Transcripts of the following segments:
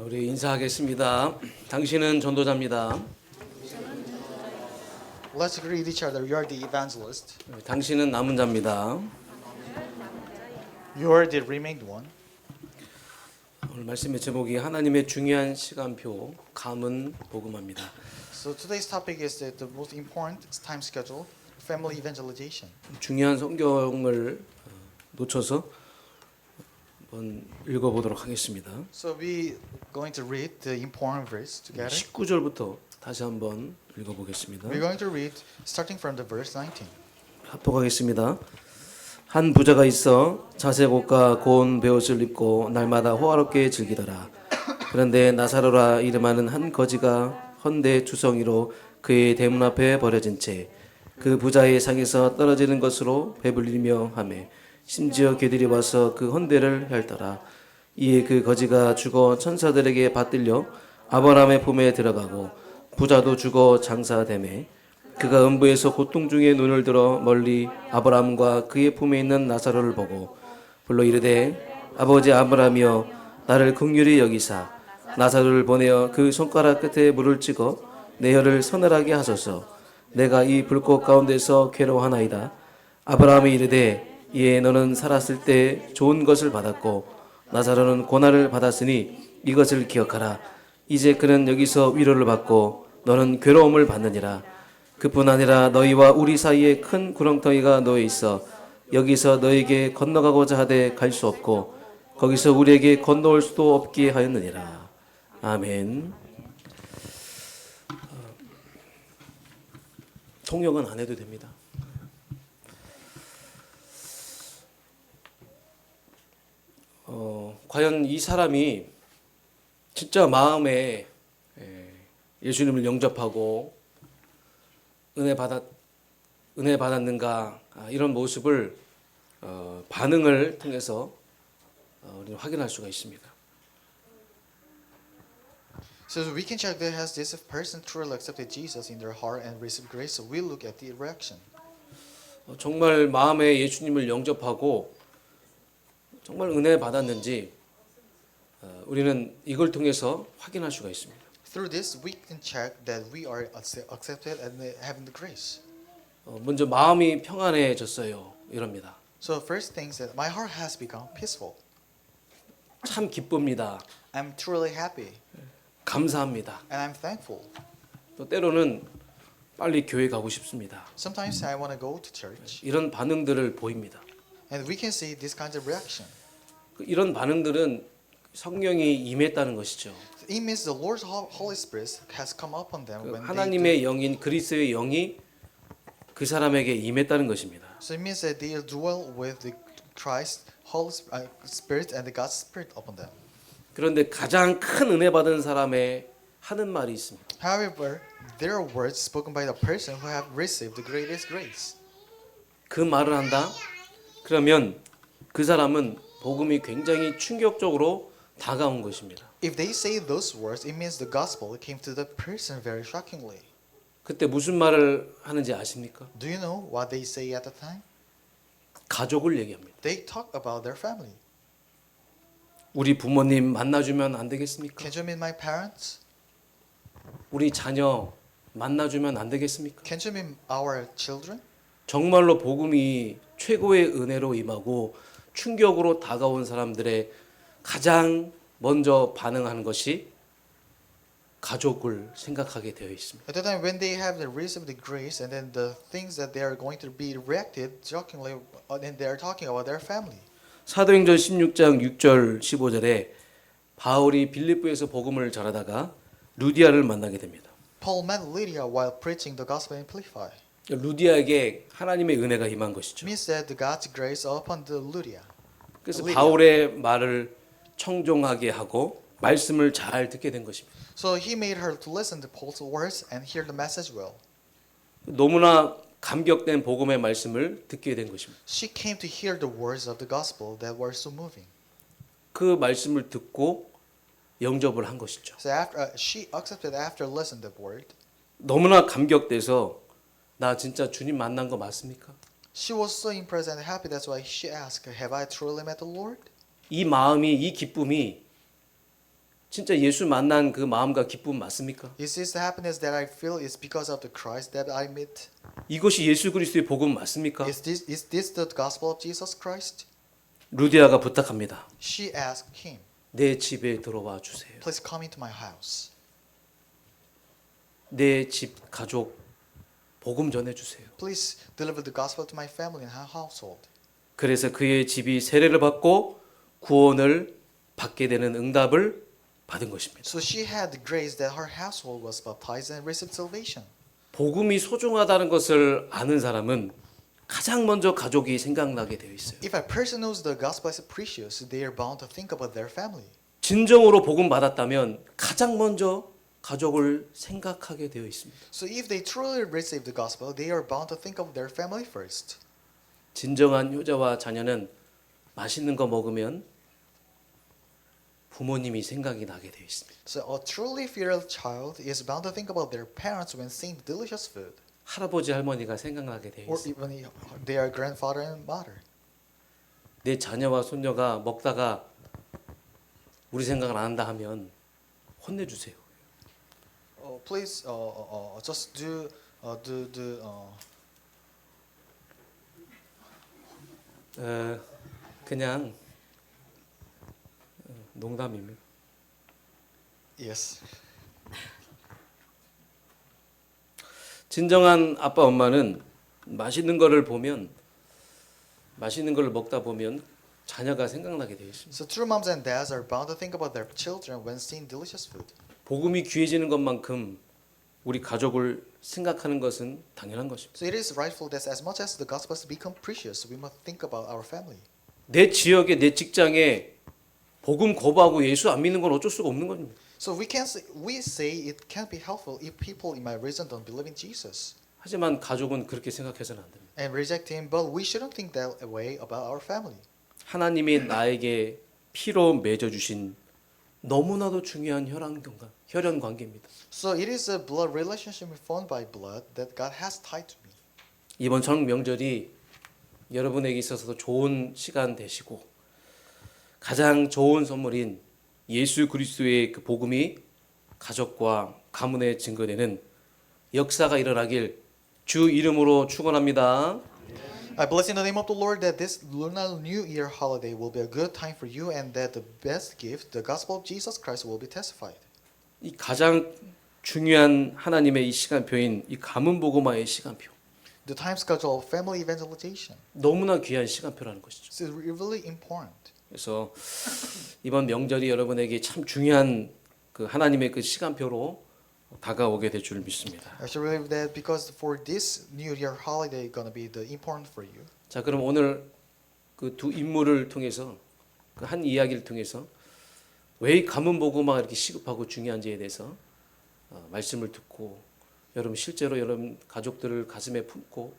우리 인사하겠습니다. 당신은 전도자입니다. Let's greet each other. You are the evangelist. 당신은 남은 자입니다. You are the remained one. 오늘 말씀의 제목이 하나님의 중요한 시간표 감은 복음화입니다. So today's topic is the most important time schedule, family evangelization. 중요한 성경을 놓쳐서 한번 읽어보도록 하겠습니다. So we going to read the important verse together. 19절부터 다시 한번 읽어보겠습니다. We're going to read starting from the verse 19. 합독하겠습니다. 한 부자가 있어 자색옷과 고운 베옷을 입고 날마다 호화롭게 즐기더라. 그런데 나사로라 이름하는 한 거지가 헌데 주성이로 그의 대문 앞에 버려진 채 그 부자의 상에서 떨어지는 것으로 배불리며 하매 심지어 개들이 와서 그 헌데를 핥더라. 이에 그 거지가 죽어 천사들에게 받들려 아브라함의 품에 들어가고 부자도 죽어 장사되매 그가 음부에서 고통 중에 눈을 들어 멀리 아브라함과 그의 품에 있는 나사로를 보고 불러 이르되 아버지 아브라함이여 나를 긍휼히 여기사 나사로를 보내어 그 손가락 끝에 물을 찍어 내 혀를 서늘하게 하소서. 내가 이 불꽃 가운데서 괴로워하나이다. 아브라함이 이르되 이에 너는 살았을 때 좋은 것을 받았고 나사로는 고난을 받았으니 이것을 기억하라. 이제 그는 여기서 위로를 받고 너는 괴로움을 받느니라. 그뿐 아니라 너희와 우리 사이에 큰 구렁텅이가 놓여 있어 여기서 너에게 건너가고자 하되 갈 수 없고 거기서 우리에게 건너올 수도 없게 하였느니라. 아멘. 통역은 안 해도 됩니다. 과연 이 사람이 진짜 마음에 예수님을 영접하고 은혜 받았는가 이런 모습을 반응을 통해서 우리는 확인할 수가 있습니다. So we can check that has this person truly accepted Jesus in their heart and received grace. So we look at the reaction. 정말 마음에 예수님을 영접하고 정말 은혜 받았는지 우리는 이걸 통해서 확인할 수가 있습니다. Through this, we can check that we are accepted and having the grace. 먼저 마음이 평안해졌어요. 이럽니다. So first thing is that my heart has become peaceful. 참 기쁩니다. I'm truly happy 감사합니다. and I'm thankful. 또 때로는 빨리 교회 가고 싶습니다. Sometimes I want to go to church. 이런 반응들을 보입니다. And we can see this kind of reaction. 이런 반응들은 성령이 임했다는 것이죠. It means the Lord's Holy Spirit has come upon them when 하나님의 영인 그리스도의 영이 그 사람에게 임했다는 것입니다. So it means that they dwell with the Christ, Holy Spirit, and the God's Spirit upon them. 그런데 가장 큰 은혜 받은 사람의 하는 말이 있습니다. However, there are words spoken by the person who have received the greatest grace. 그 말을 한다? 그러면 그 사람은 복음이 굉장히 충격적으로 다가온 것입니다. If they say those words, it means the gospel came to the person very shockingly. 그때 무슨 말을 하는지 아십니까? Do you know what they say at the time? 가족을 얘기합니다. They talk about their family. 우리 부모님 만나주면 안 되겠습니까? Can you meet my parents? 우리 자녀 만나주면 안 되겠습니까? Can you meet our children? 정말로 복음이 최고의 은혜로 임하고 충격으로 다가온 사람들의 가장 먼저 반응하는 것이 가족을 생각하게 되어 있습니다. At the time when they have received the grace, and then the things that they are going to be reacted shockingly, and they are talking about their family. 사도행전 16장 6절 15절에 바울이 빌립보에서 복음을 전하다가 루디아를 만나게 됩니다. Paul met Lydia while preaching the gospel in Philippi. 루디아에게 하나님의 은혜가 임한 것이죠. Means that the God's grace upon the Lydia. 그래서 바울의 말을 청종하게 하고 말씀을 잘 듣게 된 것입니다. So he made her to listen to Paul's words and hear the message well. 너무나 감격된 복음의 말씀을 듣게 된 것입니다. She came to hear the words of the gospel that were so moving. 그 말씀을 듣고 영접을 한 것이죠. So after she accepted after listening the word, 너무나 감격돼서 나 진짜 주님 만난 거 맞습니까? she was so impressed and happy. That's why she asked, "Have I truly met the Lord?" 이 마음이 이 기쁨이 진짜 예수 만난 그 마음과 기쁨 맞습니까? Is this the happiness that I feel is because of the Christ that I meet? 이것이 예수 그리스도의 복음 맞습니까? Is this the gospel of Jesus Christ? 루디아가 부탁합니다. She asked him, 내 집에 들어와 주세요. please come into my house. 내 집 가족 복음 전해 주세요. Please deliver the gospel to my family and household. 그래서 그의 집이 세례를 받고 구원을 받게 되는 응답을 받은 것입니다. So she had the grace that her household was baptized and received salvation. 복음이 소중하다는 것을 아는 사람은 가장 먼저 가족이 생각나게 되어 있어요. If a person knows the gospel is precious, they are bound to think about their family. 진정으로 복음 받았다면 가장 먼저 가족을 생각하게 되어 있습니다. So if they truly receive the gospel, they are bound to think of their family first. 진정한 효자와 자녀는 맛있는 거 먹으면 부모님이 생각이 나게 되어 있습니다. So a truly filial child is bound to think about their parents when seeing delicious food, 할아버지 할머니가 생각나게 되어 or 있습니다. even their grandfather and mother. 내 자녀와 손녀가 먹다가 우리 생각을 안 한다 하면 혼내주세요. Please just 그냥 농담입니다. yes. 진정한 아빠 엄마는 맛있는 거를 보면 맛있는 걸 먹다 보면 자녀가 생각나게 되어 있습니다. So true moms and dads are bound to think about their children when seeing delicious food. 복음이 귀해지는 것만큼 우리 가족을 생각하는 것은 당연한 것입니다. So it is rightful that as much as the gospel has become precious, we must think about our family. 내 지역에 내 직장에 복음 거부하고 예수 안 믿는 건 어쩔 수가 없는 겁니다. So we say it can't be helpful if people in my region don't believe in Jesus 하지만 가족은 그렇게 생각해서는 안 됩니다. and reject him, but we shouldn't think that way about our family. 하나님이 나에게 피로 맺어 주신 너무나도 중요한 혈연 관계입니다. So it is a blood relationship formed by blood that God has tied to me. 이번 설 명절이 여러분에게 있어서도 좋은 시간 되시고 가장 좋은 선물인 예수 그리스도의 그 복음이 가족과 가문에 증거되는 역사가 일어나길 주 이름으로 축원합니다. I bless in the name of the Lord that this lunar New Year holiday will be a good time for you and that the best gift, the gospel of Jesus Christ, will be testified. 이 가장 중요한 하나님의 이 시간표인 이 가문 복음화의 시간표. The time schedule of family evangelization. 너무나 귀한 시간표라는 것이죠. This is really important. 그래서 이번 명절이 여러분에게 참 중요한 그 하나님의 그 시간표로 다가오게 될 줄 믿습니다. I should believe that because for this New Year holiday gonna be the important for you. 자, 그럼 오늘 그 두 인물을 통해서 그 한 이야기를 통해서 왜 가문 복음화가 이렇게 시급하고 중요한지에 대해서 말씀을 듣고 여러분 실제로 여러분 가족들을 가슴에 품고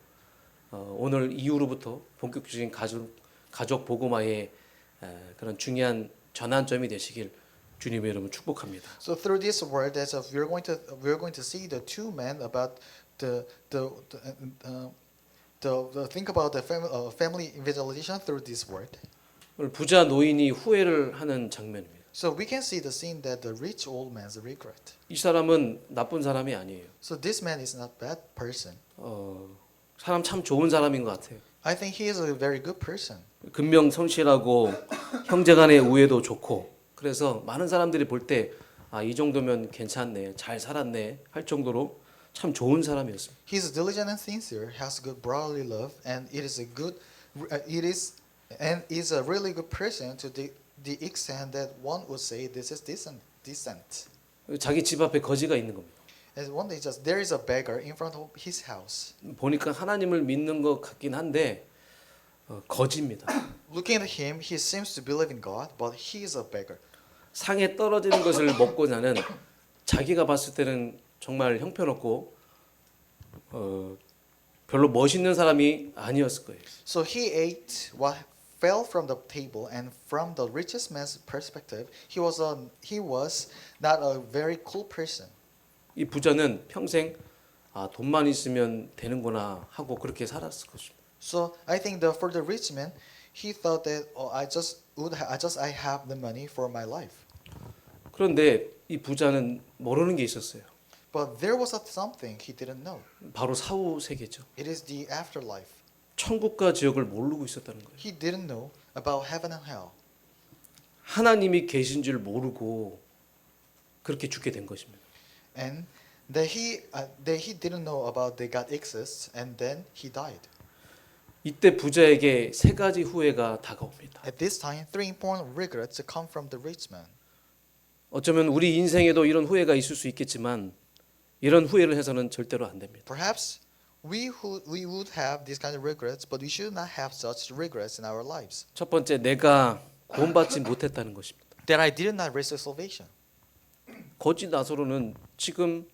오늘 이후로부터 본격적인 가족 복음화의 그런 중요한 전환점이 되시길 주님 여러분 축복합니다. So through this word, as of we're going to see the two men about the think about the family evangelization through this word. 오늘 부자 노인이 후회를 하는 장면입니다. So we can see the scene that the rich old man's regret. 이 사람은 나쁜 사람이 아니에요. So this man is not bad person. 사람 참 좋은 사람인 것 같아요. I think he is a very good person. 근명성실하고 형제간의 우애도 좋고 그래서 많은 사람들이 볼 때 이 정도면 괜찮네, 잘 살았네 할 정도로 참 좋은 사람이었습니다. He is diligent and sincere, has good brotherly love, and is a really good person to the extent that one would say this is decent. 자기 집 앞에 거지가 있는 겁니다. And one day just there is a beggar in front of his house. 보니까 하나님을 믿는 것 같긴 한데 거지입니다. Looking at him, he seems to believe in God, but he is a beggar. 상에 떨어지는 것을 먹고 나는 자기가 봤을 때는 정말 형편없고 별로 멋있는 사람이 아니었을 거예요. So he ate what fell from the table, and from the richest man's perspective, he was not a very cool person. 이 부자는 평생 돈만 있으면 되는구나 하고 그렇게 살았을 것입니다. So I think for the rich man, he thought that I have the money for my life. 그런데 이 부자는 모르는 게 있었어요. But there was something he didn't know. 바로 사후 세계죠. It is the afterlife. 천국과 지옥을 모르고 있었다는 거예요. He didn't know about heaven and hell. 하나님이 계신 줄 모르고 그렇게 죽게 된 것입니다. And that he didn't know about that God exists, and then he died. 이때 부자에게 세 가지 후회가 다가옵니다. At this time, three important regrets come from the rich man. 어쩌면 우리 인생에도 이런 후회가 있을 수 있겠지만 이런 후회를 해서는 절대로 안 됩니다. Perhaps we would have these kind of regrets, but we should not have such regrets in our lives. 첫 번째, 내가 구원받지 못했다는 것입니다. That I did not receive salvation. 거지 나사로는 지금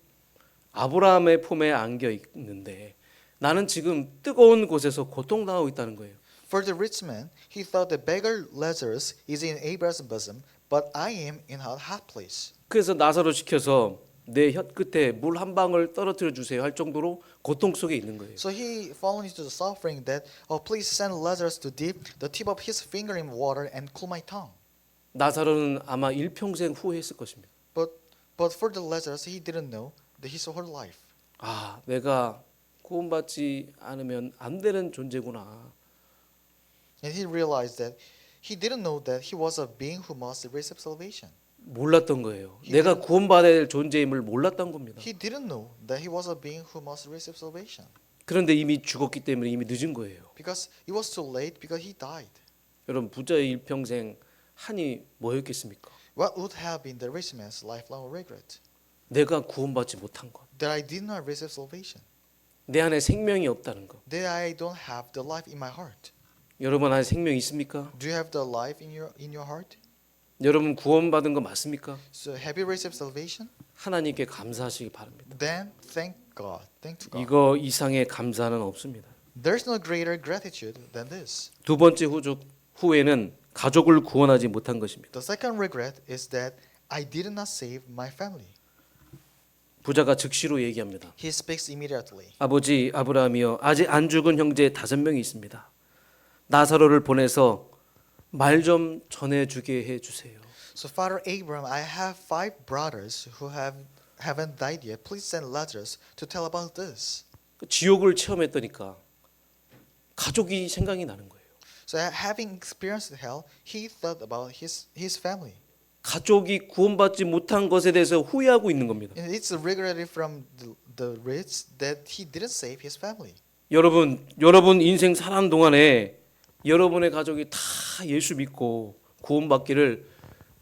아브라함의 품에 안겨 있는데 나는 지금 뜨거운 곳에서 고통당하고 있다는 거예요. For the rich man, he thought the beggar Lazarus is in Abraham's bosom, but I am in a hot place. 그래서 나사로 시켜서 내 혀 끝에 물 한 방울 떨어뜨려 주세요 할 정도로 고통 속에 있는 거예요. So he fallen into the suffering that, oh, please send Lazarus to dip the tip of his finger in water and cool my tongue. 나사로는 아마 일평생 후회했을 것입니다. But for the Lazarus, he didn't know that his whole life. 아, 내가 구원받지 않으면 안 되는 존재구나. And he realized that he didn't know that he was a being who must receive salvation. 몰랐던 거예요. 내가 구원받을 존재임을 몰랐던 겁니다. He didn't know that he was a being who must receive salvation. 그런데 이미 죽었기 때문에 이미 늦은 거예요. Because it was too late because he died. 여러분 부자의 일평생 한이 뭐였겠습니까? What would have been the rich man's lifelong regret? 내가 구원받지 못한 것. That I did not receive salvation. 내 안에 생명이 없다는 것. That I don't have the life in my heart. 여러분 안에 생명이 있습니까? Do you have the life in your heart? 여러분 구원받은 거 맞습니까? So have you received salvation? 하나님께 감사하시기 바랍니다. Then thank God. Thank to God. 이거 이상의 감사는 없습니다. There's no greater gratitude than this. 두 번째 후회는 가족을 구원하지 못한 것입니다. The second regret is that I did not save my family. 부자가 즉시로 얘기합니다. He speaks immediately. 아버지 아브라함이여, 아직 안 죽은 형제 5명이 있습니다. 나사로를 보내서 말 좀 전해주게 해주세요. So Father Abraham, I have 5 brothers who haven't died yet. Please send Lazarus to tell about this. 지옥을 체험했더니까 가족이 생각이 나는 거예요. So having experienced hell, he thought about his family. 가족이 구원받지 못한 것에 대해서 후회하고 있는 겁니다. And it's regretted from the rich that he didn't save his family. 여러분 인생 사는 동안에 여러분의 가족이 다 예수 믿고 구원받기를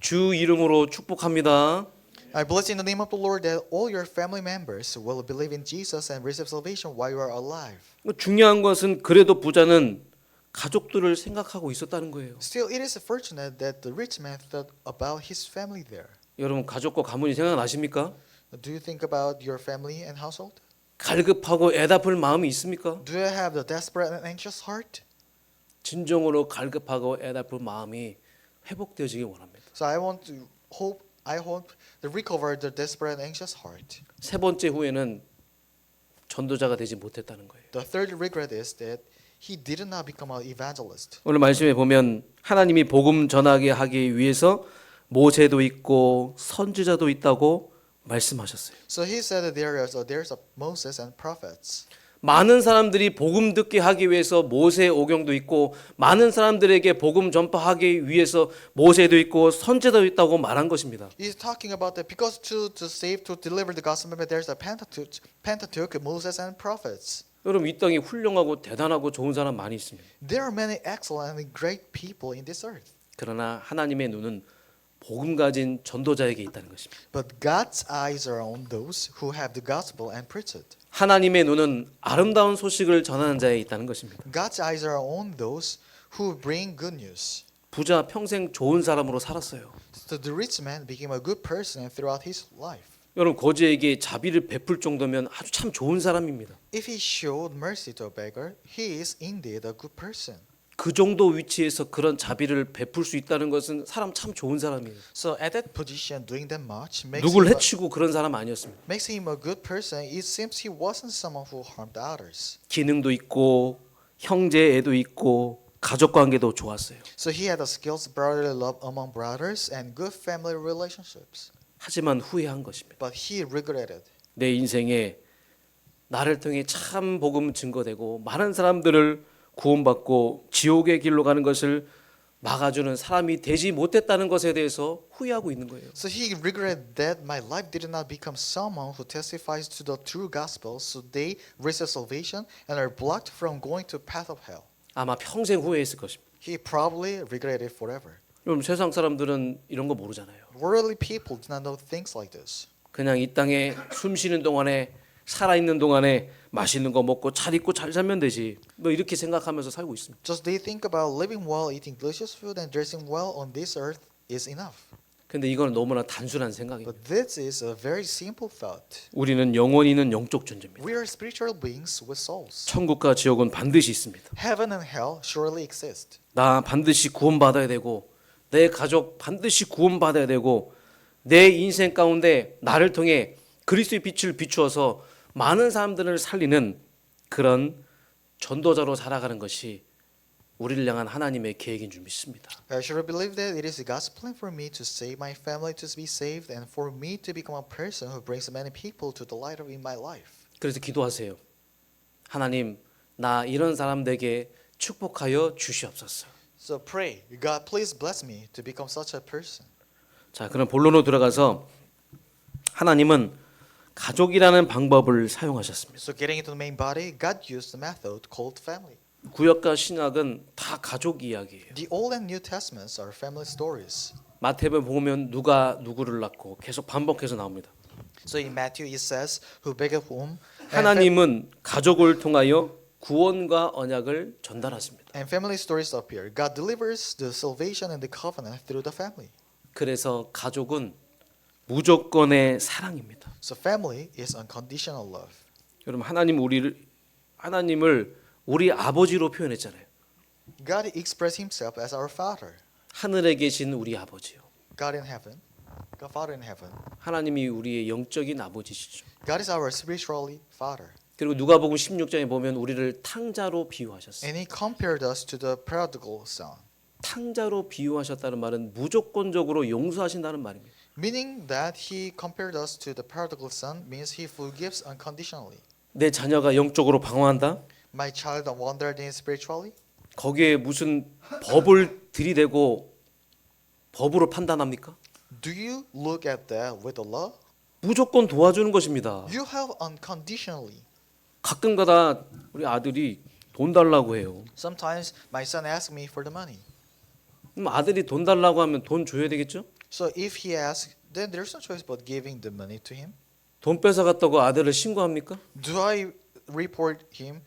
주 이름으로 축복합니다. I bless in the name of the Lord that all your family members will believe in Jesus and receive salvation while you are alive. 중요한 것은 그래도 부자는 가족들을 생각하고 있었다는 거예요. Still, it is fortunate that the rich man thought about his family there. 여러분 가족과 가문이 생각나십니까? Do you think about your family and household? 갈급하고 애다플 마음이 있습니까? Do you have the desperate and anxious heart? 진정으로 갈급하고 애다플 마음이 회복되어지길 원합니다. So I hope to recover the desperate and anxious heart. 세 번째 후회는 전도자가 되지 못했다는 거예요. The third regret is that he did not become an evangelist. 오늘 말씀에 보면 하나님이 복음 전하게 하기 위해서 모세도 있고 선지자도 있다고 말씀하셨어요. So he said that there's Moses and prophets. 많은 사람들이 복음 듣게 하기 위해서 모세 오경도 있고 많은 사람들에게 복음 전파하기 위해서 모세도 있고 선지자도 있다고 말한 것입니다. He's talking about that because to save, to deliver the gospel, there's a Pentateuch, Moses and prophets. 여러분 이 땅에 훌륭하고 대단하고 좋은 사람 많이 있습니다. There are many excellent and great people in this earth. 그러나 하나님의 눈은 복음 가진 전도자에게 있다는 것입니다. But God's eyes are on those who have the gospel and preach it. 하나님의 눈은 아름다운 소식을 전하는 자에 있다는 것입니다. God's eyes are on those who bring good news. 부자 평생 좋은 사람으로 살았어요. So the rich man became a good person throughout his life. 여러분 거지에게 자비를 베풀 정도면 아주 참 좋은 사람입니다. If he showed mercy to a beggar, he is indeed a good person. 그 정도 위치에서 그런 자비를 베풀 수 있다는 것은 사람 참 좋은 사람이에요. So at that position, doing that much 누굴 해치고 그런 사람 아니었습니다. makes him a good person. It seems he wasn't someone who harmed others. 기능도 있고 형제 애도 있고 가족 관계도 좋았어요. So he had a skilled brotherly love among brothers and good family relationships. 하지만 후회한 것입니다. But he regretted. 내 인생에 나를 통해 참 복음 증거되고 많은 사람들을 구원받고 지옥의 길로 가는 것을 막아주는 사람이 되지 못했다는 것에 대해서 후회하고 있는 거예요. So he regretted that my life did not become someone who testifies to the true gospel, so they receive salvation and are blocked from going to path of hell. 아마 평생 후회했을 것입니다. He probably regretted it forever. 여러분 세상 사람들은 이런 거 모르잖아요. Worldly people do not know things like this. 그냥 이 땅에 숨 쉬는 동안에 살아있는 동안에 맛있는 거 먹고 잘 입고 잘 살면 되지. 뭐 이렇게 생각하면서 살고 있습니다. Just they think about living well, eating delicious food, and dressing well on this earth is enough. 근데 이건 너무나 단순한 생각입니다. But this is a very simple thought. 우리는 영원히 있는 영적 존재입니다. We are spiritual beings with souls. 천국과 지옥은 반드시 있습니다. Heaven and hell surely exist. 나 반드시 구원받아야 되고 내 가족 반드시 구원받아야 되고 내 인생 가운데 나를 통해 그리스도의 빛을 비추어서 많은 사람들을 살리는 그런 전도자로 살아가는 것이 우리를 향한 하나님의 계획인 줄 믿습니다. I surely believe that it is God's plan for me to save my family to be saved and for me to become a person who brings many people to the light of in my life. 그래서 기도하세요. 하나님, 나 이런 사람들에게 축복하여 주시옵소서. So pray, God, please bless me to become such a person. 자, 그럼 본론으로 들어가서 하나님은 가족이라는 방법을 사용하셨습니다. So getting into the main body, God used the method called family. 구약과 신약은 다 가족 이야기예요. The Old and New Testaments are family stories. 마태복음 보면 누가 누구를 낳고 계속 반복해서 나옵니다. So in Matthew it says, who begat whom, 하나님은 가족을 통하여 구원과 언약을 전달하십니다. and family stories appear. God delivers the salvation and the covenant through the family. 그래서 가족은 무조건의 사랑입니다. So family is unconditional love. 여러분 하나님을 우리 아버지로 표현했잖아요. God expressed himself as our father. 하늘에 계신 우리 아버지요. God in heaven. God Father in heaven. 하나님이 우리의 영적인 아버지시죠. God is our spiritually father. 그리고 누가복음 16장에 보면 우리를 탕자로 비유하셨어요. And he compared us to the prodigal son. 탕자로 비유하셨다는 말은 무조건적으로 용서하신다는 말입니다. Meaning that he compared us to the prodigal son means he forgives unconditionally. 내 자녀가 영적으로 방황한다? My child wandered in spiritually. 거기에 무슨 법을 들이대고 법으로 판단합니까? Do you look at that with the law? 무조건 도와주는 것입니다. You have unconditionally. 가끔가다 우리 아들이 돈 달라고 해요. Sometimes my son asks me for the money. 그럼 아들이 돈 달라고 하면 돈 줘야 되겠죠? So if he asks, then there's no choice but giving the money to him. 돈 뺏어갔다고 아들을 신고합니까? Do I report him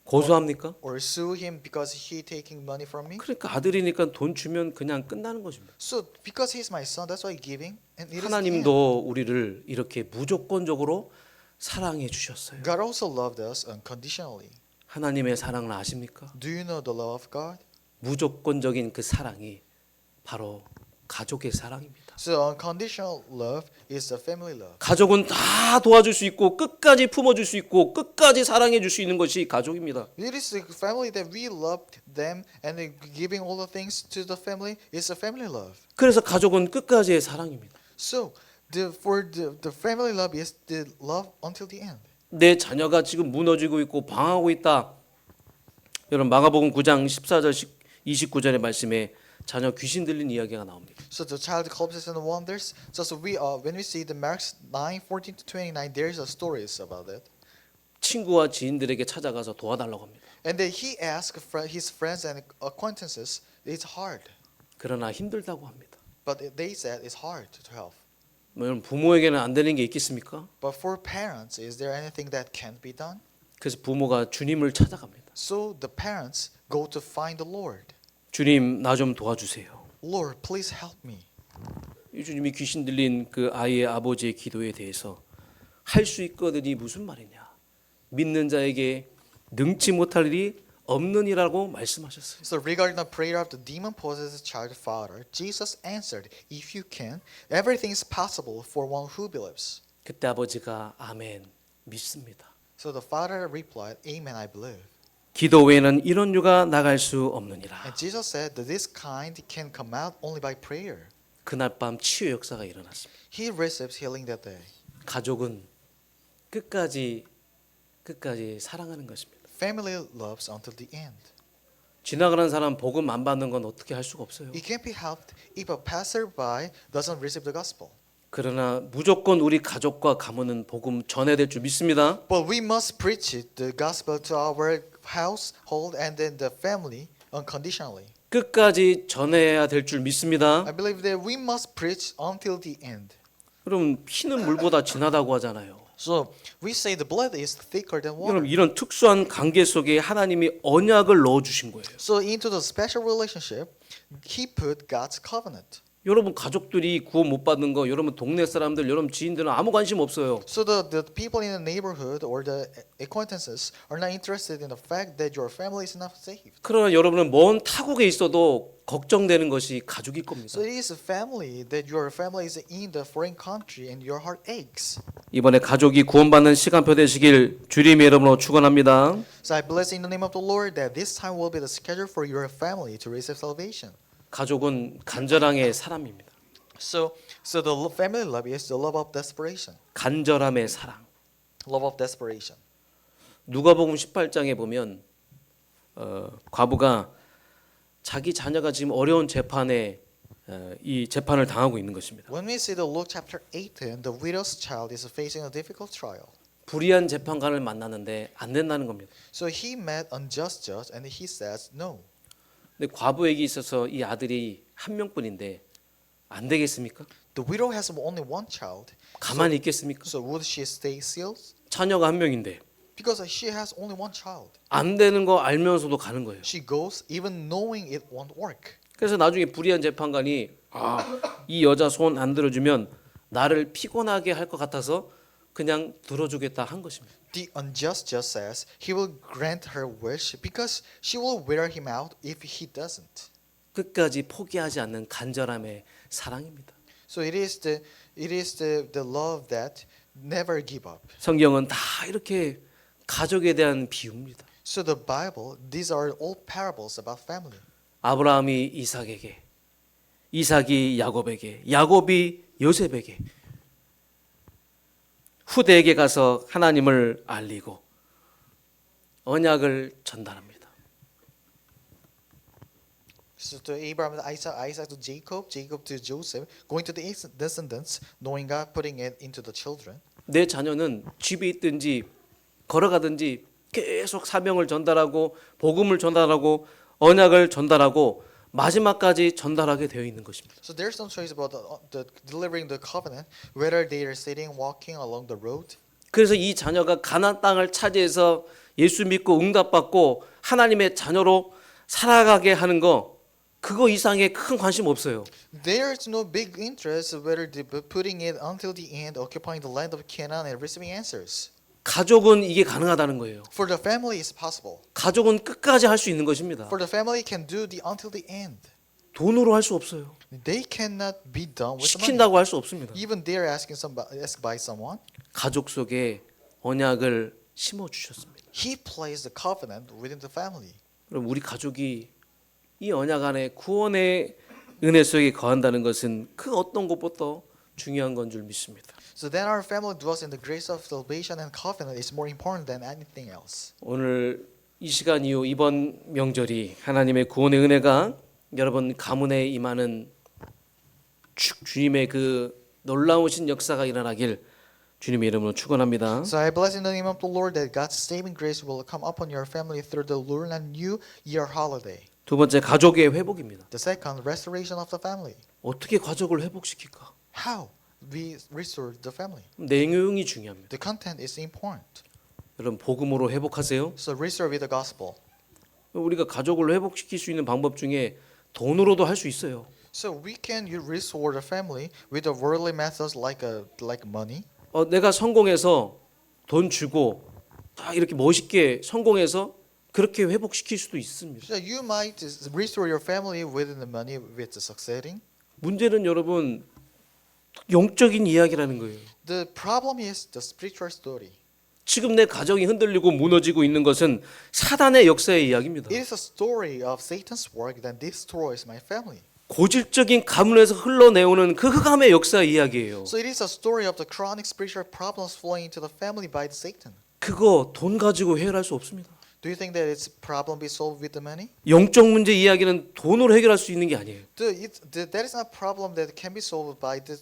고소합니까? or sue him because he taking money from me? 그러니까 아들이니까 돈 주면 그냥 끝나는 것입니다. So because he's my son, that's why giving. And it is the end. 하나님도 우리를 이렇게 무조건적으로 사랑해 주셨어요. God also loved us unconditionally. 하나님의 사랑을 아십니까? Do you know the love of God? 무조건적인 그 사랑이 바로 가족의 사랑입니다. So unconditional love is the family love. 가족은 다 도와줄 수 있고 끝까지 품어줄 수 있고 끝까지 사랑해 줄 수 있는 것이 가족입니다. It is the family that we love them and giving all the things to the family is a family love. 그래서 가족은 끝까지의 사랑입니다. So for the family love is the love until the end. 내 자녀가 지금 무너지고 있고 방황하고 있다. 여러분 마가복음 9장 14절 29절의 말씀에 자녀 귀신 들린 이야기가 나옵니다. So the child collapses and wonders. So when we see the Mark 9:14 to 29, there is a stories about that. 친구와 지인들에게 찾아가서 도와달라고 합니다. And then he asked his friends and acquaintances, it's hard. 그러나 힘들다고 합니다. But they said it's hard to help. 여러분 부모에게는 안 되는 게 있겠습니까? But for parents, is there anything that can't be done? 그래서 부모가 주님을 찾아갑니다. So the parents go to find the Lord. 주님 나 좀 도와주세요. Lord, please help me. 이 주님이 귀신 들린 그 아이의 아버지의 기도에 대해서 할 수 있거든이 무슨 말이냐? 믿는 자에게 능치 못할 일이 없느니라고 말씀하셨어요. So regarding the prayer of the demon-possessed child father, Jesus answered, if you can, everything is possible for one who believes. 그때 아버지가 아멘 믿습니다. So the father replied, Amen, I believe. 기도 외에는 이런 유가 나갈 수 없느니라. And Jesus said that this kind can come out only by prayer. 그날 밤 치유 역사가 일어났습니다. He receives healing that day. 가족은 끝까지 사랑하는 것입니다. Family loves until the end. 지나가는 사람 복음 안 받는 건 어떻게 할 수가 없어요. It can't be helped if a passerby doesn't receive the gospel. 그러나 무조건 우리 가족과 가문은 복음 전해야 될 줄 믿습니다. But we must preach it, the gospel to our household and then the family unconditionally. 끝까지 전해야 될 줄 믿습니다. I believe that we must preach until the end. 그럼 피는 물보다 진하다고 하잖아요. So we say the blood is thicker than water. 여러분 이런 특수한 관계 속에 하나님이 언약을 넣어 주신 거예요. So into the special relationship, He put God's covenant. 여러분 가족들이 구원 못 받는 거 여러분 동네 사람들 여러분 지인들은 아무 관심 없어요. So the people in the neighborhood or the acquaintances are not interested in the fact that your family is not saved. 그러나 여러분은 먼 타국에 있어도 걱정되는 것이 가족일 겁니다. So it is a family that your family is in the foreign country and your heart aches. 이번에 가족이 구원받는 시간표 되시길 주님의 이름으로 축원합니다. So I bless in the name of the Lord that this time will be the schedule for your family to receive salvation. 가족은 간절함의 사람입니다. So the family love is the love of desperation. 간절함의 사랑. Love of desperation. 누가복음 18장에 보면 과부가 자기 자녀가 지금 어려운 재판에 이 재판을 당하고 있는 것입니다. When we see the Luke chapter 18, the widow's child is facing a difficult trial. 불의한 재판관을 만났는데 안 된다는 겁니다. So he met unjust judge and he says no. 근데 과부에게 있어서 이 아들이 한 명뿐인데 안 되겠습니까? The widow has only one child. 가만히 있겠습니까? So would she stay still? 자녀가 한 명인데 Because she has only one child. 안 되는 거 알면서도 가는 거예요. She goes even knowing it won't work. 그래서 나중에 불의한 재판관이 이 여자 소원 안 들어주면 나를 피곤하게 할 것 같아서 그냥 들어주겠다 한 것입니다. The unjust judge says he will grant her wish because she will wear him out if he doesn't. 끝까지 포기하지 않는 간절함의 사랑입니다. So it is the love that never give up. 성경은 다 이렇게 가족에 대한 비유입니다. So the Bible, these are all parables about family. 아브라함이 이삭에게, 이삭이 야곱에게, 야곱이 요셉에게, 후대에게 가서 하나님을 알리고 언약을 전달합니다. So to Abraham, Isaac to Jacob, Jacob to Joseph, going to the descendants, knowing God, putting it into the children. 내 자녀는 집에 있든지 걸어가든지 계속 사명을 전달하고 복음을 전달하고 언약을 전달하고 마지막까지 전달하게 되어 있는 것입니다. So there's no choice about the delivering the covenant, whether they are sitting, walking along the road. 그래서 이 자녀가 가나안 땅을 차지해서 예수 믿고 응답받고 하나님의 자녀로 살아가게 하는 거 그거 이상의 큰 관심 없어요. There's no big interest whether they putting it until the end, occupying the land of Canaan and receiving answers. 가족은 이게 가능하다는 거예요. For the family, it's possible. 가족은 끝까지 할 수 있는 것입니다. For the family can do the until the end. 돈으로 할 수 없어요. They cannot be done with the money. 시킨다고 할 수 없습니다. Even they are asked by someone. 가족 속에 언약을 심어 주셨습니다. He placed the covenant within the family. 그럼 우리 가족이 이 언약 안에 구원의 은혜 속에 거한다는 것은 그 어떤 것보다 중요한 건 줄 믿습니다. So then our family dwells in the grace of salvation and covenant is more important than anything else. 오늘 이 시간 이후 이번 명절이 하나님의 구원의 은혜가 여러분 가문에 임하는 주님의 그 놀라우신 역사가 일어나길 주님의 이름으로 축원합니다. So I bless in the name of the Lord that God's saving grace will come upon your family through the Lunar New Year holiday. 두 번째 가족의 회복입니다. The second, restoration of the family. 어떻게 가족을 회복시킬까? How we restore the family. 내용이 중요합니다. The content is important. 여러분 복음으로 회복하세요. So restore with the gospel. 우리가 가족을 회복시킬 수 있는 방법 중에 돈으로도 할 수 있어요. So we can restore the family with the worldly methods like money. 내가 성공해서 돈 주고 이렇게 멋있게 성공해서 그렇게 회복시킬 수도 있습니다. So you might restore your family with the money with the succeeding. 문제는 여러분 영적인 이야기라는 거예요. The problem is the spiritual story. 지금 내 가정이 흔들리고 무너지고 있는 것은 사단의 역사의 이야기입니다. It is a story of Satan's work that destroys my family. 고질적인 가문에서 흘러내오는 그 흑암의 역사의 이야기예요. So it is a story of the chronic spiritual problems flowing into the family by Satan. 그거 돈 가지고 해결할 수 없습니다. Do you think that its problem be solved with the money? 영적 문제 이야기는 돈으로 해결할 수 있는 게 아니에요. That is not a problem that can be solved by the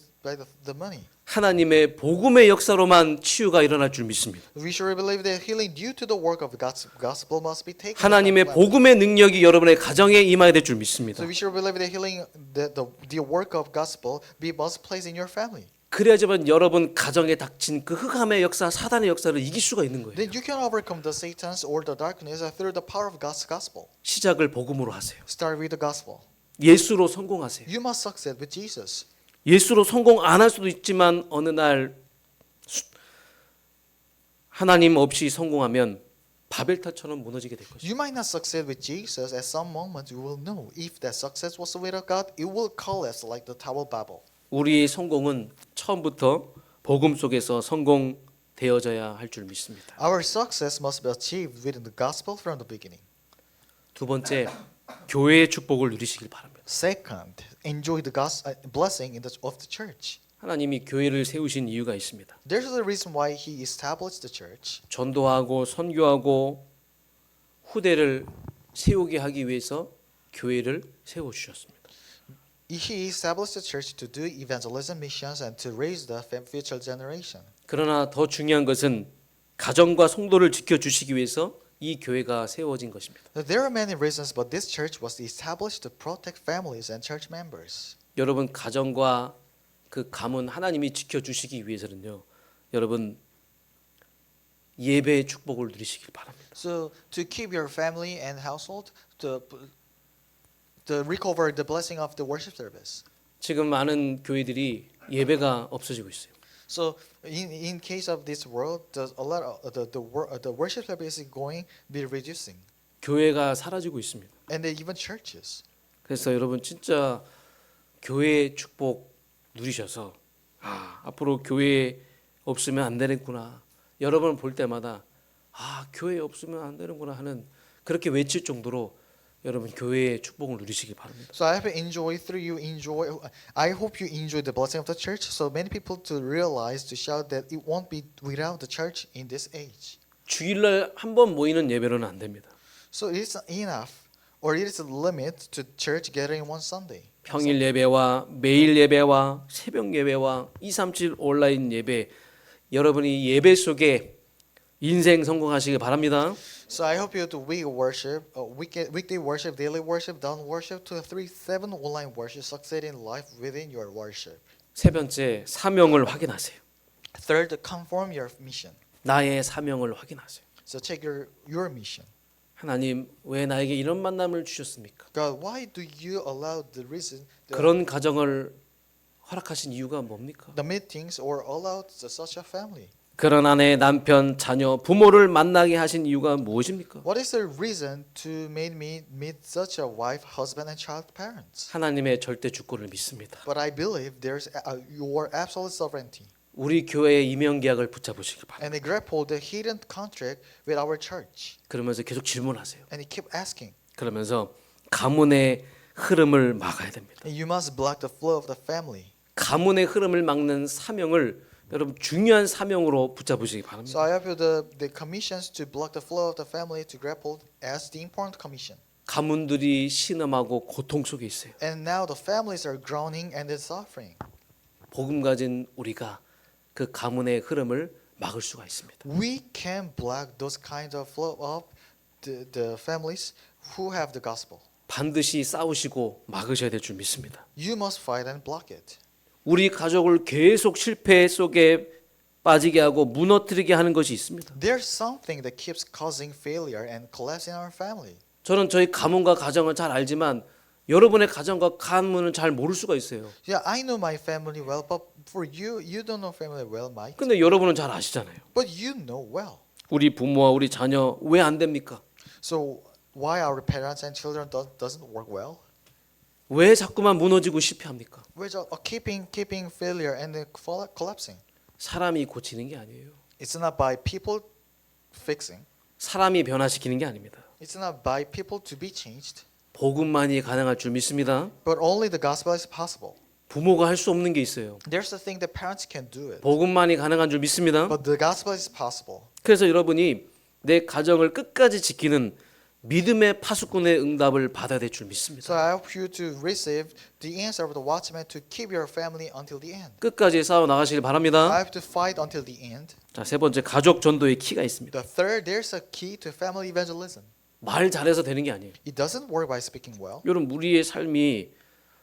money. 하나님의 복음의 역사로만 치유가 일어날 줄 믿습니다. We should believe that healing due to the work of God's gospel must be taken. 하나님의 복음의 능력이 여러분의 가정에 임하게 될 줄 믿습니다. So we should believe that healing, the work of gospel, must place in your family. 그래야지만 여러분 가정에 닥친 그 흑암의 역사, 사단의 역사를 이길 수가 있는 거예요. Then you can overcome the Satan's or the darkness through the power of God's gospel. 시작을 복음으로 하세요. Start with the gospel. 예수로 성공하세요. You must succeed with Jesus. 예수로 성공 안 할 수도 있지만 어느 날 하나님 없이 성공하면 바벨탑처럼 무너지게 될 것이죠. You might not succeed with Jesus at some moment. You will know if that success was without God, it will collapse like the Tower of Babel. 우리의 성공은 처음부터 복음 속에서 성공되어져야 할 줄 믿습니다. Our success must be achieved within the gospel from the beginning. 두 번째, 교회의 축복을 누리시길 바랍니다. Second, enjoy the blessing of the church. 하나님이 교회를 세우신 이유가 있습니다. There's a reason why He established the church. 전도하고 선교하고 후대를 세우게 하기 위해서 교회를 세워 주셨습니다. He established the church to do evangelism missions and to raise the future generation. 그러나 더 중요한 것은 가정과 성도를 지켜 주시기 위해서 이 교회가 세워진 것입니다. There are many reasons, but this church was established to protect families and church members. 여러분 가정과 그 가문 하나님이 지켜 주시기 위해서는요. 여러분 예배의 축복을 누리시길 바랍니다. So to keep your family and household, to recover the blessing of the worship service. 지금 많은 교회들이 예배가 없어지고 있어요. So in case of this world, a lot of the worship service is going to be reducing, 교회가 사라지고 있습니다. and even churches. 그래서 여러분 진짜 교회의 축복 누리셔서 앞으로 교회 없으면 안 되겠구나. 여러분을 볼 때마다 교회 없으면 안 되는구나 하는 그렇게 외칠 정도로 여러분 교회의 축복을 누리시기 바랍니다. So I hope I hope you enjoy the blessing of the church. So many people to realize, to shout that it won't be without the church in this age. 주일날 한 번 모이는 예배로는 안 됩니다. So it is enough, or it is a limit to church gathering one Sunday. 평일 예배와 매일 예배와 새벽 예배와 237 온라인 예배 여러분이 예배 속에 인생 성공하시길 바랍니다. So I hope you to weekday worship, daily worship, dawn worship, 237 online worship, succeed in life within your worship. 세 번째, 사명을 확인하세요. Third, conform your mission. 나의 사명을 확인하세요. So check your mission. 하나님, 왜 나에게 이런 만남을 주셨습니까? God, why do you allow the reason, 그런 가정을 허락하신 이유가 뭡니까? the meetings, or allow such a family? 그런 아내, 남편, 자녀, 부모를 만나게 하신 이유가 무엇입니까? What is the reason to make me meet such a wife, husband, and child parents? 하나님의 절대 주권을 믿습니다. But I believe there's your absolute sovereignty. 우리 교회의 임명 계약을 붙잡으시길 바랍니다. And grab hold the hidden contract with our church. 그러면서 계속 질문하세요. And you keep asking. 그러면서 가문의 흐름을 막아야 됩니다. And you must block the flow of the family. 가문의 흐름을 막는 사명을 여러분 중요한 사명으로 붙잡으시기 So 바랍니다. I have the commissions to block the flow of the family to grab hold as the important commission. 가문들이 신음하고 고통 속에 있어요. And now the families are groaning and suffering. 복음 가진 우리가 그 가문의 흐름을 막을 수가 있습니다. We can block those kinds of flow of the families who have the gospel. 반드시 싸우시고 막으셔야 될 줄 믿습니다. You must fight and block it. 우리 가족을 계속 실패 속에 빠지게 하고 무너뜨리게 하는 것이 있습니다. There's something that keeps causing failure and collapse in our family. 저는 저희 가문과 가정을 잘 알지만 여러분의 가정과 가문은 잘 모를 수가 있어요. Yeah, I know my family well, but for you, you don't know family well, Mike. 근데 여러분은 잘 아시잖아요. But you know well. 우리 부모와 우리 자녀 왜 안 됩니까? So why our parents and children doesn't work well? 왜 자꾸만 무너지고 실패합니까? We're just keeping failure and collapsing. 사람이 고치는 게 아니에요. It's not by people fixing. 사람이 변화시키는 게 아닙니다. It's not by people to be changed, 복음만이 가능할 줄 믿습니다. but only the gospel is possible. 부모가 할 수 없는 게 있어요. There's a thing that parents can do it, 복음만이 가능한 줄 믿습니다. but the gospel is possible. 그래서 여러분이 내 가정을 끝까지 지키는 믿음의 파수꾼의 응답을 받아야 될 줄 믿습니다. So I hope you to receive the answer of the watchman to keep your family until the end. 끝까지 싸워 나가시길 I 바랍니다. have to fight until the end. 자, 세 번째 가족 전도의 키가 있습니다. The third, there's a key to family evangelism. 말 잘해서 되는 게 아니에요. It doesn't work by speaking well. 여러분 우리의 삶이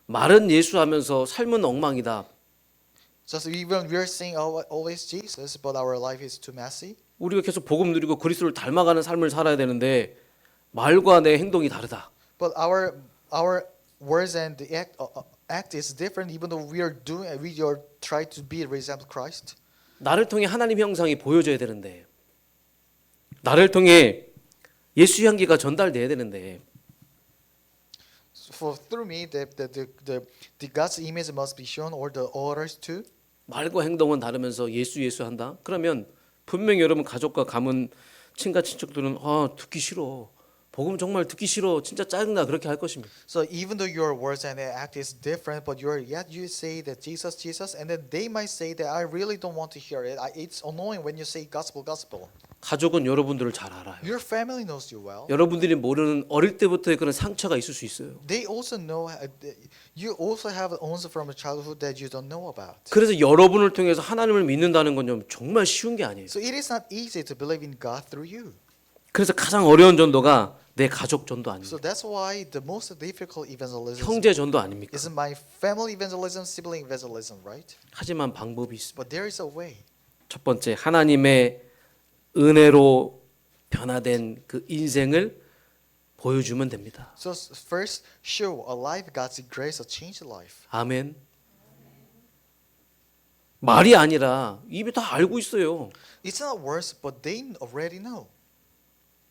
말은 예수하면서 삶은 엉망이다. Just even we're saying always Jesus, but our life is too messy. 우리가 계속 복음 누리고 그리스도를 닮아가는 삶을 살아야 되는데 말과 내 행동이 다르다. But our words and the act is different. Even though we are try to be resemble Christ. 나를 통해 하나님 형상이 보여져야 되는데 나를 통해 예수 향기가 전달돼야 되는데 For through me, the God's image must be shown, or the others too. 말과 행동은 다르면서 예수 한다. 그러면 분명히 여러분 가족과 가문 친가 친척들은 듣기 싫어. 복음 정말 듣기 싫어. 진짜 짜증나. 그렇게 할 것입니다. So even though your words and act is different, but you say that Jesus, and then they might say that I really don't want to hear it. It's annoying when you say gospel. 가족은 여러분들을 잘 알아요. Your family knows you well. 여러분들이 모르는 어릴 때부터의 그런 상처가 있을 수 있어요. They also know. You also have wounds from childhood that you don't know about. 그래서 여러분을 통해서 하나님을 믿는다는 건 정말 쉬운 게 아니에요. So it is not easy to believe in God through you. 그래서 가장 어려운 전도가 내 가족 전도 아닙니까? So that's why the most difficult evangelism 형제 전도 아닙니까? is my family evangelism, sibling evangelism, right? 하지만 방법이 있습니다. But there is a way. 첫 번째 하나님의 은혜로 변화된 그 인생을 보여주면 됩니다. So first, show a life God's grace, a changed life. 아멘. 말이 아니라 입이 다 알고 있어요. It's not words, but they already know.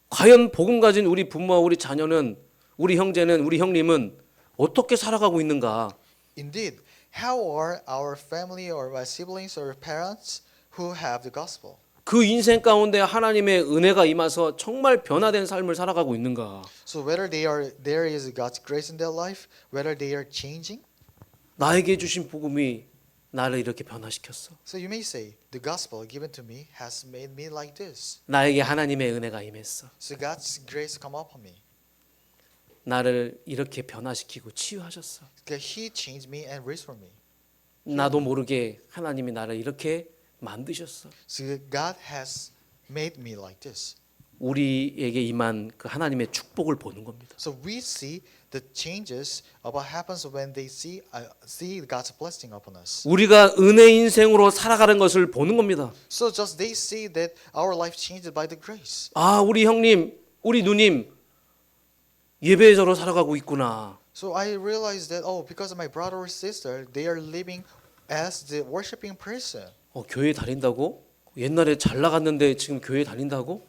과연 복음 가진 우리 부모와 우리 자녀는 우리 형제는 우리 형님은 어떻게 살아가고 있는가? Indeed, how are our family or my siblings or parents who have the gospel? 그 인생 가운데 하나님의 은혜가 임해서 정말 변화된 삶을 살아가고 있는가? So whether there is God's grace in their life, whether they are changing. 나에게 주신 복음이 나를 이렇게 변화시켰어. So you may say, the gospel given to me has made me like this. 나에게 하나님의 은혜가 임했어. So God's grace come upon me. 나를 이렇게 변화시키고 치유하셨어. He changed me and restored me. 나도 모르게 하나님이 나를 이렇게 만드셨어. So God has made me like this. 우리에게 임한 그 하나님의 축복을 보는 겁니다. So we see the changes of what happens when they see God's blessing upon us. 우리가 은혜 인생으로 살아가는 것을 보는 겁니다. So just they see that our life changed by the grace. 아, 우리 형님, 우리 누님 예배자로 살아가고 있구나. So I realized that because of my brother or sister, they are living as the worshiping person. 교회 다닌다고? 옛날에 잘 나갔는데 지금 교회 다닌다고?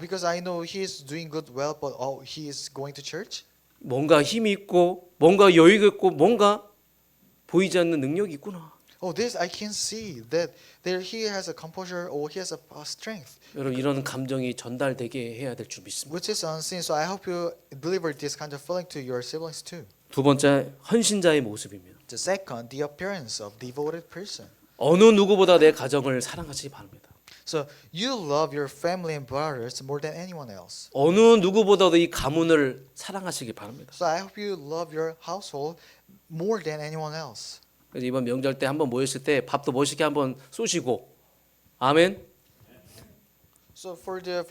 Because I know he is doing good well, but he is going to church. 뭔가 힘이 있고 뭔가 여유가 있고 뭔가 보이지 않는 능력이 있구나. This I can see that there he has a composure or he has a strength. 여러분 이런 감정이 전달되게 해야 될 줄 믿습니다. Which is unseen. So I hope you deliver this kind of feeling to your siblings too. 두 번째 헌신자의 모습입니다. The second, the appearance of devoted person. 어느 누구보다 내 가정을 사랑하시기 바랍니다. So you love your family and brothers more than anyone else. 어느 누구보다도 이 가문을 사랑하시기 바랍니다. So I hope you love your household more than anyone else. 그래서 이번 명절 때 한번 모였을 때 밥도 멋있게 한번 쏘시고 아멘. So for the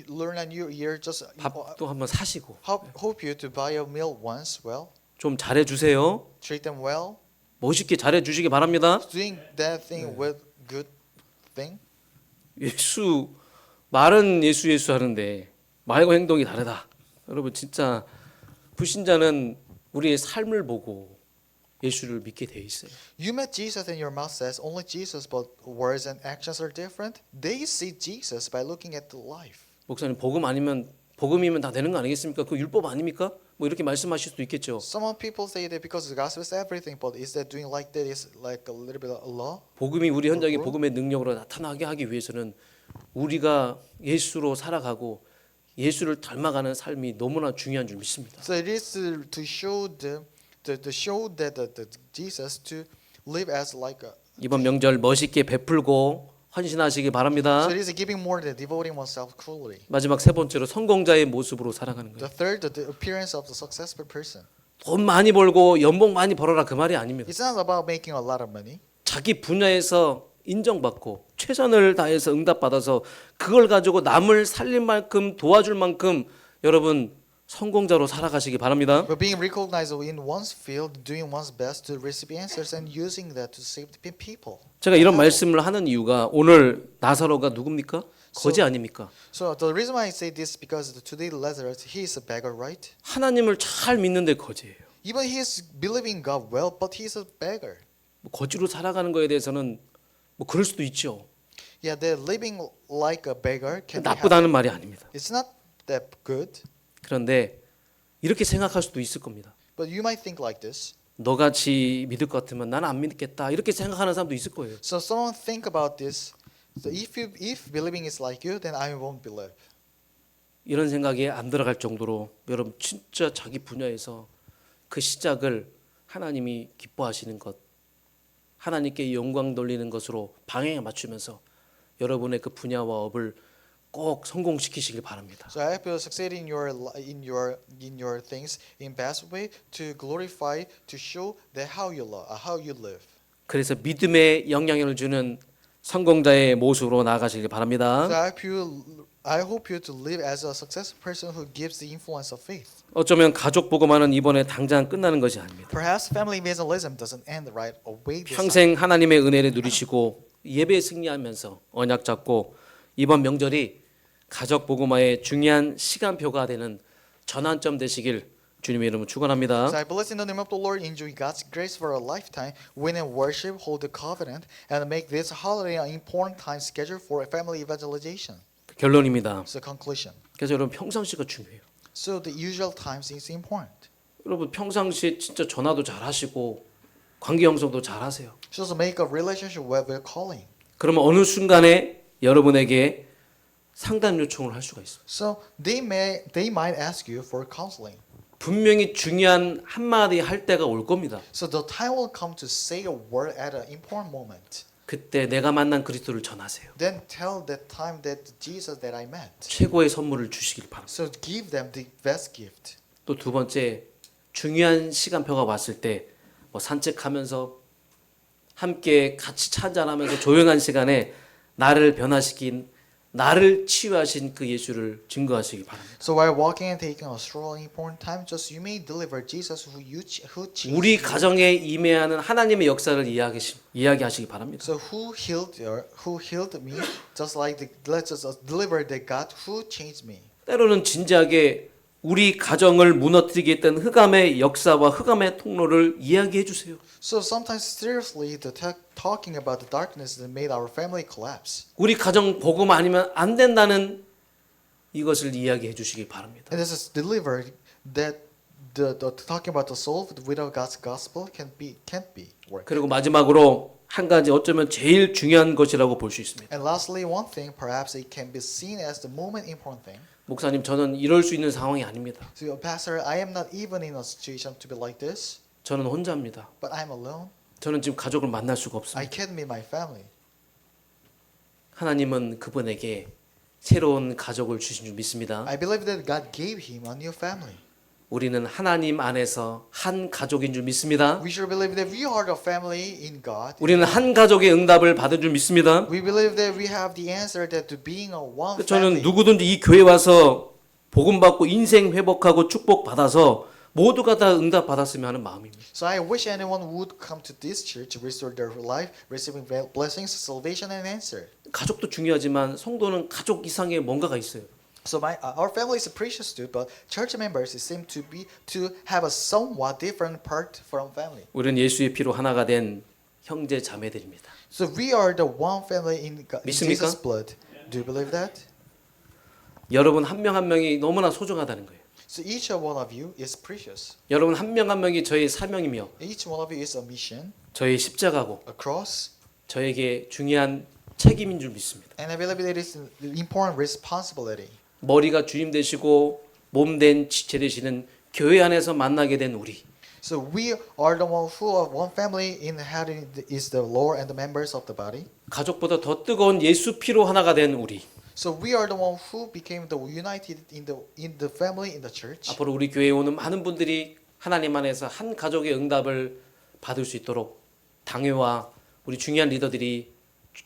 Lunar New Year, just 밥도 한번 사시고 hope you to buy a meal once. Well, 좀 잘해 주세요. treat them well. 멋있게 잘해 주시기 바랍니다. Doing that thing with good thing. 예수 말은 예수 하는데 말과 행동이 다르다. 여러분 진짜 불신자는 우리의 삶을 보고 예수를 믿게 돼 있어요. You met Jesus and your mouth says only Jesus, but words and actions are different. They see Jesus by looking at the life. 목사님 복음이면 다 되는 거 아니겠습니까? 그 율법 아닙니까? 뭐 이렇게 말씀하실 수도 있겠죠. Some people say that because the gospel is everything, but is that doing like that is like a little bit of a law? 복음이 우리 현장에 복음의 능력으로 나타나게 하기 위해서는 우리가 예수로 살아가고 예수를 닮아가는 삶이 너무나 중요한 줄 믿습니다. So it is to show the show that the Jesus to live as like a. 이번 명절 멋있게 베풀고 헌신하시기 바랍니다. So it is giving more than devoting oneself cruelly. 마지막 세 번째로 성공자의 모습으로 살아가는 거예요. The third, the appearance of the successful person. 돈 많이 벌고 연봉 많이 벌어라 그 말이 아닙니다. It's not about making a lot of money. 자기 분야에서 인정받고 최선을 다해서 응답받아서 그걸 가지고 남을 살릴 만큼 도와줄 만큼 여러분 성공자로 살아가시기 바랍니다. But being recognized in one's field, doing one's best to receive answers and using that to save the people. 제가 이런 말씀을 하는 이유가 오늘 나사로가 누굽니까? 거지 아닙니까? So the reason why I say this is because today Lazarus, he is a beggar, right? 하나님을 잘 믿는데 거지예요. Even he is believing God well, but he is a beggar. 뭐 거지로 살아가는 거에 대해서는 뭐 그럴 수도 있죠. Yeah, they're living like a beggar can be happy. 나쁘다는 말이 아닙니다. It's not that good, 그런데 이렇게 생각할 수도 있을 겁니다. but you might think like this. 너같이 믿을 것 같으면 나는 안 믿겠다. 이렇게 생각하는 사람도 있을 거예요. So someone think about this. So if believing is like you, then I won't believe. 이런 생각에 안 들어갈 정도로 여러분 진짜 자기 분야에서 그 시작을 하나님이 기뻐하시는 것, 하나님께 영광 돌리는 것으로 방향에 맞추면서 여러분의 그 분야와 업을 꼭 성공시키시길 바랍니다. So I hope you succeed in your things in best way to glorify, to show that how you live. 그래서 믿음에 영향을 주는 성공자의 모습으로 나아가시길 바랍니다. So I hope you to live as a successful person who gives the influence of faith. 어쩌면 가족 보고만은 이번에 당장 끝나는 것이 아닙니다. Perhaps family evangelism doesn't end right away. 평생 하나님의 은혜를 누리시고 예배에 승리하면서 언약 잡고 이번 명절이 가족 복음화의 중요한 시간표가 되는 전환점 되시길 주님의 이름으로 축원합니다. So I bless in the name of the Lord, enjoy God's grace for a lifetime, win and worship, hold the covenant, and make this holiday an important time scheduled for family evangelization. 결론입니다. So conclusion. 그래서 여러분 평상시가 중요해요. So the usual times is important. 여러분 평상시에 진짜 전화도 잘하시고 관계 형성도 잘하세요. So to make a relationship where we're calling. 그러면 어느 순간에 여러분에게 상담 요청을 할 수가 있습니다. So they might ask you for counseling. 분명히 중요한 한마디 할 때가 올 겁니다. So the time will come to say a word at an important moment. 그때 내가 만난 그리스도를 전하세요. Then tell that time that Jesus that I met. 최고의 선물을 주시길 바랍니다. So give them the best gift. 또 두 번째 중요한 시간표가 왔을 때 뭐 산책하면서 함께 같이 차 한잔하면서 조용한 시간에 나를 변화시킨 나를 치유하신 그 예수를 증거하시기 바랍니다. So while walking and taking a stroll in important time, just you may deliver Jesus who changed 우리 you. 가정에 임해하는 하나님의 역사를 이야기하시기 바랍니다. So who healed me, just like let's just deliver the God who changed me. 때로는 진지하게 우리 가정을 무너뜨리게 했던 흑암의 역사와 흑암의 통로를 이야기해 주세요. So sometimes seriously, talking about the darkness that made our family collapse. 우리 가정 복음 아니면 안 된다는 이것을 이야기해 주시기 바랍니다. And this is delivered that the talking about the soul without God's gospel can't be work. 그리고 마지막으로 한 가지 어쩌면 제일 중요한 것이라고 볼 수 있습니다. And lastly, one thing perhaps it can be seen as the most important thing. 목사님, 저는 이럴 수 있는 상황이 아닙니다. So, Pastor, I am not even in a situation to be like this, 저는 혼자입니다. but I'm alone. 저는 지금 가족을 만날 수가 I 없습니다. can't meet my family. 하나님은 그분에게 새로운 가족을 주신 줄 믿습니다. I believe that God gave him a new family. 우리는 하나님 안에서 한 가족인 줄 믿습니다. We should believe that we are the family in God. 우리는 한 가족의 응답을 받은 줄 믿습니다. We believe that we have the answer that to being a one 저는 family. 누구든지 이 교회 와서 복음 받고 인생 회복하고 축복 받아서 모두가 다 응답 받았으면 하는 마음입니다. So I wish anyone would come to this church to restore their life, receiving blessings, salvation, and answer. 가족도 중요하지만 성도는 가족 이상의 뭔가가 있어요. So our family is precious too, but church members seem to have a somewhat different part from family. 우리는 예수의 피로 하나가 된 형제 자매들입니다. So we are the one family in 믿습니까? Jesus' blood. Do you believe that? 여러분 한 명 한 명이 너무나 소중하다는 거예요. So each one of you is precious. 여러분 한 명 한 명이 저의 사명이며 Each one of you is a mission, 저의 십자가고 a cross, 저에게 중요한 책임인 줄 믿습니다. And I believe it is an important responsibility. 머리가 주님 되시고 몸된 지체 되시는 교회 안에서 만나게 된 우리. So we are the one who are one family inheriting is the Lord and the members of the body. 가족보다 더 뜨거운 예수 피로 하나가 된 우리. So we are the one who became the united in the family in the church. 앞으로 우리 교회에 오는 많은 분들이 하나님 안에서 한 가족의 응답을 받을 수 있도록 당회와 우리 중요한 리더들이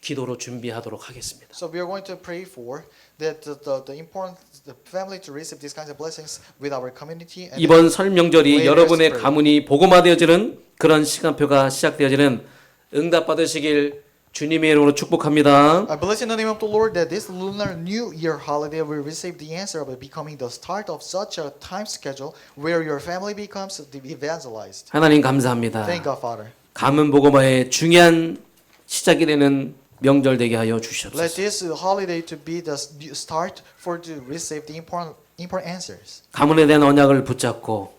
기도로 준비하도록 하겠습니다. So we are going to pray for that the important the family to receive these kinds of blessings with our community. And 이번 설 명절이 Wait, 여러분의 let's pray. 가문이 복음화되어지는 그런 시간표가 시작되어지는 응답 받으시길 주님의 이름으로 축복합니다. I bless in the name of the Lord that this lunar New Year holiday will receive the answer of becoming the start of such a time schedule where your family becomes evangelized. 하나님 감사합니다. Thank God, Father. 가문 복음화의 중요한 시작이 되는 명절 되게 하여 Let 주시옵소서. this holiday to be the start for to receive the important answers. 가문에 대한 언약을 붙잡고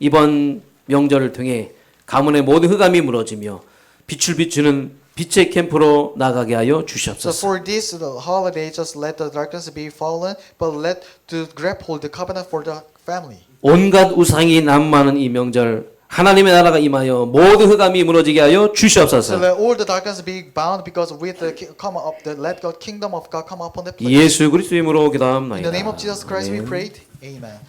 이번 명절을 통해 가문의 모든 흑암이 무너지며 빛을 비추는 빛의 캠프로 나가게 하여 So 주시옵소서. for this holiday, just let the darkness be fallen, but let to grab hold the covenant for the family. 온갖 우상이 난무하는 이 명절 하나님의 나라가 임하여 모든 흑암이 무너지게 하여 So 주시옵소서. let all the darkness be bound because with the come up, the let God kingdom of God come upon the place. 예수 그리스도의 이름으로 In 기도합니다. the name of Jesus Christ, we 아멘. prayed. Amen.